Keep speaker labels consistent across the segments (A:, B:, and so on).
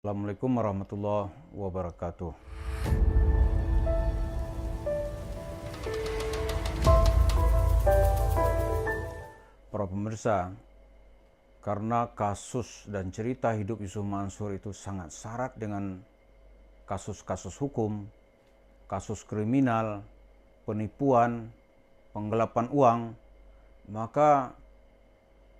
A: Assalamualaikum warahmatullahi wabarakatuh. Para pemirsa, karena kasus dan cerita hidup Yusuf Mansur itu sangat syarat dengan kasus-kasus hukum, kasus kriminal, penipuan, penggelapan uang, maka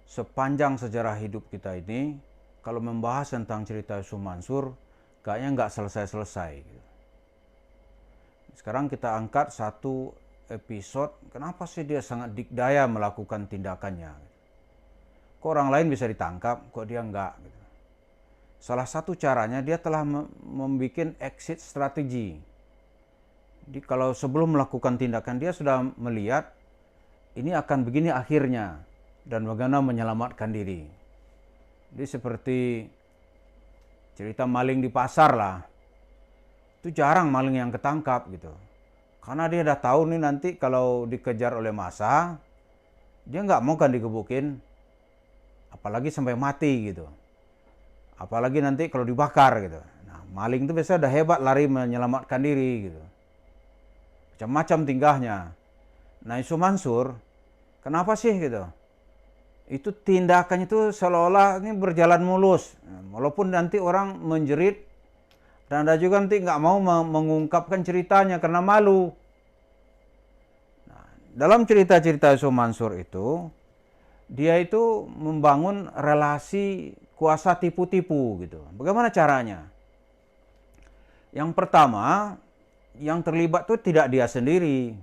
A: sepanjang sejarah hidup kita ini, kalau membahas tentang cerita Yusuf Mansur, kayaknya nggak selesai-selesai. Sekarang kita angkat satu episode, kenapa sih dia sangat dikdaya melakukan tindakannya? Kok orang lain bisa ditangkap, kok dia enggak? Salah satu caranya dia telah membuat exit strategi. Jadi kalau sebelum melakukan tindakan dia sudah melihat ini akan begini akhirnya dan bagaimana menyelamatkan diri. Jadi seperti cerita maling di pasar lah. Itu jarang maling yang ketangkap gitu. Karena dia udah tahu nih nanti kalau dikejar oleh massa, dia nggak mau kan digebukin. Apalagi sampai mati gitu. Apalagi nanti kalau dibakar gitu. Nah, maling itu biasanya udah hebat lari menyelamatkan diri gitu. Macam-macam tingkahnya. Nah, Yusuf Mansur, kenapa sih gitu? Itu tindakannya itu seolah-olah ini berjalan mulus. Walaupun nanti orang menjerit dan ada juga nanti nggak mau mengungkapkan ceritanya karena malu. Nah, dalam cerita-cerita Yusuf Mansur itu, dia itu membangun relasi kuasa tipu-tipu gitu. Bagaimana caranya? Yang pertama, yang terlibat itu tidak dia sendiri.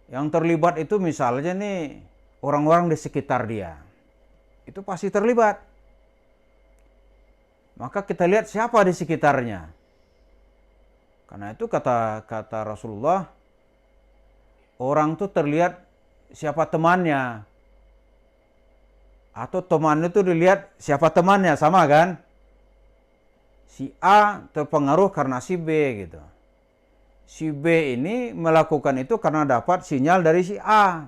A: Yang terlibat itu misalnya nih, orang-orang di sekitar dia. Itu pasti terlibat. Maka kita lihat siapa di sekitarnya. Karena itu kata Rasulullah, orang tuh terlihat siapa temannya. Atau teman itu dilihat siapa temannya, sama kan? Si A terpengaruh karena si B gitu. Si B ini melakukan itu karena dapat sinyal dari si A.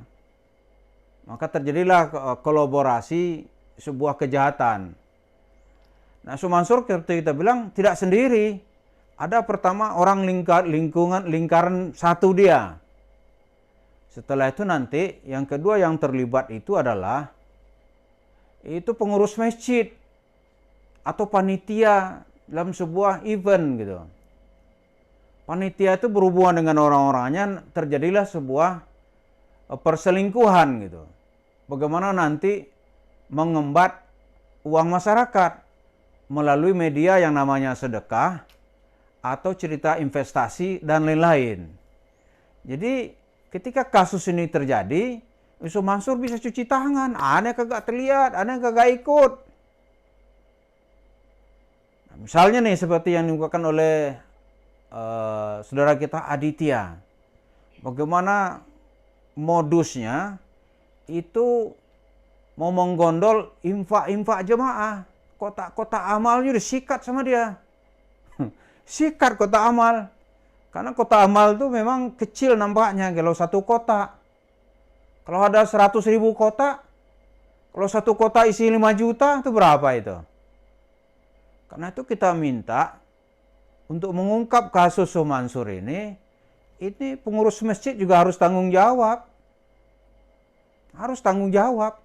A: Maka terjadilah kolaborasi sebuah kejahatan. Nah, Yusuf Mansur kita bilang tidak sendiri. Ada pertama orang lingkaran satu dia. Setelah itu nanti yang kedua yang terlibat itu adalah itu pengurus masjid atau panitia dalam sebuah event gitu. Panitia itu berhubungan dengan orang-orangnya, terjadilah sebuah perselingkuhan gitu. Bagaimana nanti mengembat uang masyarakat melalui media yang namanya sedekah atau cerita investasi dan lain-lain. Jadi ketika kasus ini terjadi, Yusuf Mansur bisa cuci tangan, aneh kagak terlihat, aneh kagak ikut. Nah, misalnya nih seperti yang diungkapkan oleh saudara kita Aditya. Bagaimana modusnya itu mau menggondol infak jemaah. Kotak-kotak amalnya disikat sama dia. Sikat kotak amal. Karena kotak amal itu memang kecil nampaknya kalau satu kotak. Kalau ada 100.000 kotak, kalau satu kotak isi 5 juta, itu berapa itu? Karena itu kita minta untuk mengungkap kasus Yusuf Mansur ini pengurus masjid juga harus tanggung jawab. Harus tanggung jawab.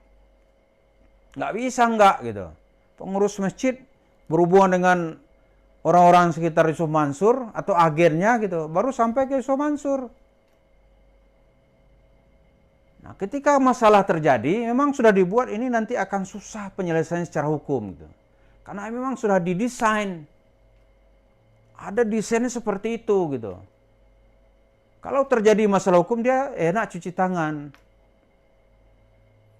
A: Nggak bisa nggak gitu. Pengurus masjid berhubungan dengan orang-orang sekitar Yusuf Mansur atau agennya gitu, baru sampai ke Yusuf Mansur. Nah, ketika masalah terjadi, memang sudah dibuat ini nanti akan susah penyelesaian secara hukum gitu. Karena memang sudah didesain. Ada desainnya seperti itu gitu. Kalau terjadi masalah hukum dia enak cuci tangan.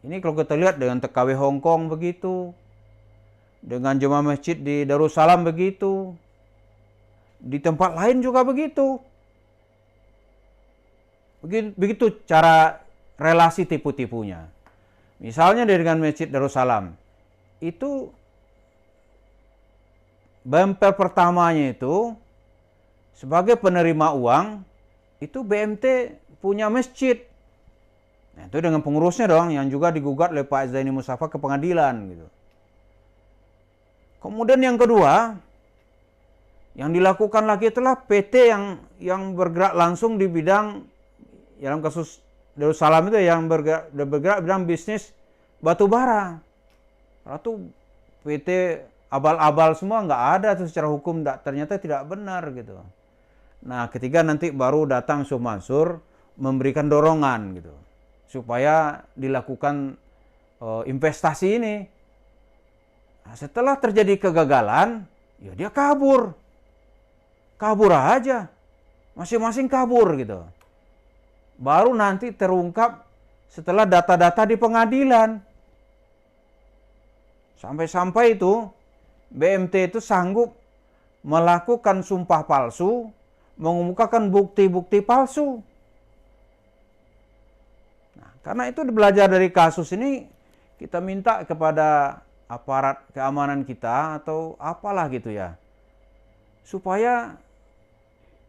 A: Ini kalau kita lihat dengan TKW Hong Kong begitu. Dengan jemaah masjid di Darussalam begitu. Di tempat lain juga begitu. Begitu cara relasi tipu-tipunya. Misalnya dengan masjid Darussalam. Itu bumper pertamanya itu sebagai penerima uang itu BMT punya masjid. Nah, itu dengan pengurusnya dong yang juga digugat oleh Pak Zaini Mustafa ke pengadilan gitu. Kemudian yang kedua, yang dilakukan lagi itulah PT yang bergerak langsung di bidang, dalam kasus Darussalam itu yang bergerak bidang bisnis batu bara. Lalu PT abal-abal semua nggak ada tuh secara hukum, ternyata tidak benar gitu. Nah, ketiga nanti baru datang Yusuf Mansur memberikan dorongan gitu supaya dilakukan investasi ini. Nah, setelah terjadi kegagalan, ya dia kabur aja, masing-masing kabur gitu. Baru nanti terungkap setelah data-data di pengadilan. Sampai-sampai itu BMT itu sanggup melakukan sumpah palsu, mengemukakan bukti-bukti palsu. Nah, karena itu belajar dari kasus ini, kita minta kepada aparat keamanan kita atau apalah gitu ya, supaya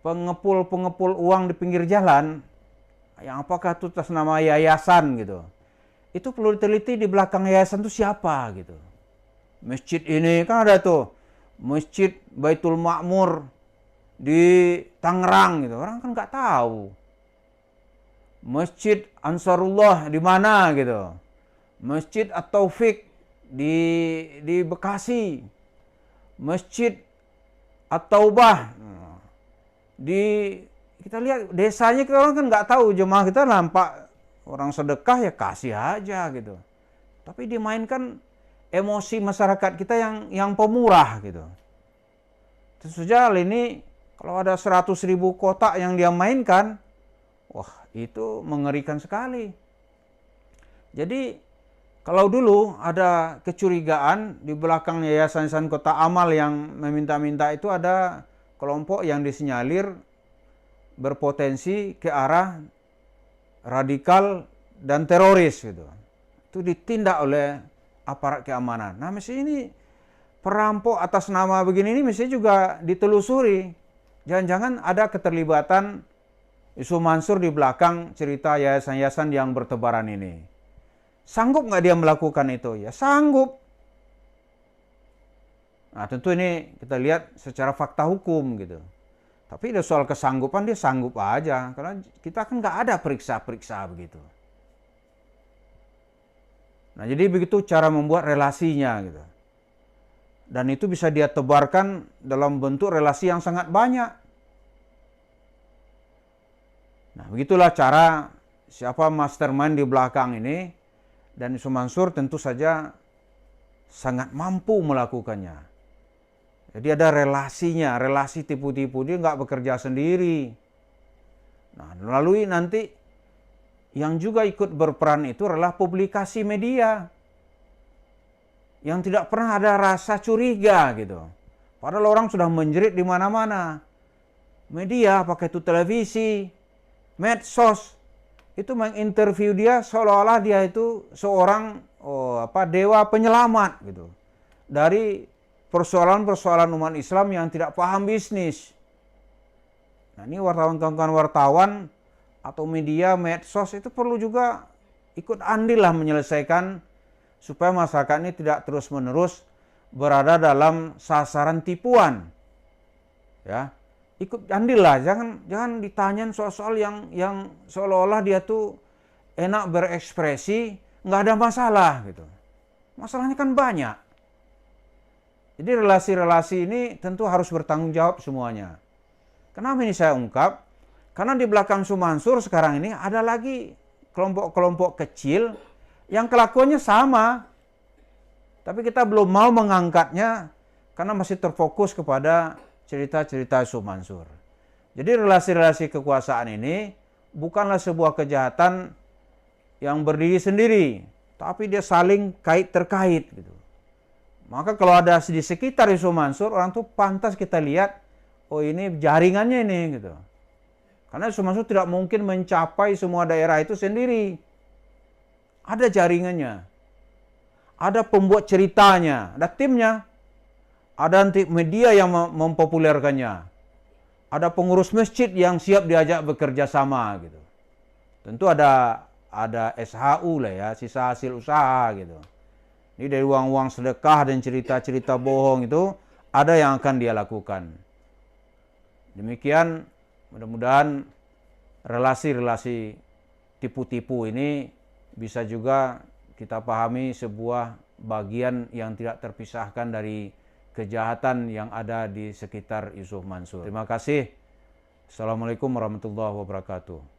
A: pengepul uang di pinggir jalan, yang apakah itu atas nama yayasan gitu, itu perlu diteliti di belakang yayasan itu siapa gitu. Masjid ini kan ada tuh, Masjid Baitul Ma'mur di Tangerang gitu, orang kan nggak tahu. Masjid Ansarullah di mana gitu, Masjid At-Taufik di Bekasi, Masjid At-Taubah kita lihat desanya, kita orang kan nggak tahu, jemaah kita nampak orang sedekah ya kasih aja gitu, tapi dimainkan emosi masyarakat kita yang pemurah gitu. Tentu saja ini kalau ada 100.000 kotak yang dia mainkan, wah itu mengerikan sekali. Jadi kalau dulu ada kecurigaan di belakang yayasan Kotak Amal yang meminta-minta, itu ada kelompok yang disinyalir berpotensi ke arah radikal dan teroris gitu. Itu ditindak oleh aparat keamanan. Nah, mesti ini perampok atas nama begini ini mesti juga ditelusuri. Jangan-jangan ada keterlibatan Yusuf Mansur di belakang cerita yayasan-yayasan yang bertebaran ini. Sanggup nggak dia melakukan itu? Ya sanggup. Nah, tentu ini kita lihat secara fakta hukum gitu. Tapi ada soal kesanggupan, dia sanggup aja. Karena kita kan nggak ada periksa-periksa begitu. Nah, jadi begitu cara membuat relasinya gitu. Dan itu bisa dia tebarkan dalam bentuk relasi yang sangat banyak. Nah, begitulah cara siapa mastermind di belakang ini. Dan Yusuf Mansur tentu saja sangat mampu melakukannya. Jadi ada relasinya, relasi tipu-tipu, dia nggak bekerja sendiri. Nah, melalui nanti yang juga ikut berperan itu adalah publikasi media. Yang tidak pernah ada rasa curiga gitu. Padahal orang sudah menjerit di mana-mana. Media, apakah itu televisi, medsos, itu menginterview dia seolah-olah dia itu seorang dewa penyelamat gitu. Dari persoalan-persoalan umat Islam yang tidak paham bisnis. Nah, ini kawan-kawan wartawan atau media medsos itu perlu juga ikut andil lah menyelesaikan supaya masyarakat ini tidak terus-menerus berada dalam sasaran tipuan. Ya, ikut andil lah, jangan ditanyain soal-soal yang seolah-olah dia tuh enak berekspresi, nggak ada masalah gitu. Masalahnya kan banyak. Jadi relasi-relasi ini tentu harus bertanggung jawab semuanya. Kenapa ini saya ungkap? Karena di belakang Yusuf Mansur sekarang ini ada lagi kelompok-kelompok kecil yang kelakuannya sama. Tapi kita belum mau mengangkatnya karena masih terfokus kepada cerita-cerita Yusuf Mansur. Jadi relasi-relasi kekuasaan ini bukanlah sebuah kejahatan yang berdiri sendiri, tapi dia saling kait-terkait gitu. Maka kalau ada di sekitar Yusuf Mansur, orang tuh pantas kita lihat, oh ini jaringannya ini gitu. Karena Yusuf Mansur tidak mungkin mencapai semua daerah itu sendiri. Ada jaringannya. Ada pembuat ceritanya, ada timnya. Ada nanti media yang mempopulerkannya. Ada pengurus masjid yang siap diajak bekerja sama gitu. Tentu ada SHU lah ya, sisa hasil usaha gitu. Ini dari uang-uang sedekah dan cerita-cerita bohong itu ada yang akan dia lakukan. Demikian, mudah-mudahan relasi-relasi tipu-tipu ini bisa juga kita pahami sebuah bagian yang tidak terpisahkan dari kejahatan yang ada di sekitar Yusuf Mansur. Terima kasih. Assalamualaikum warahmatullahi wabarakatuh.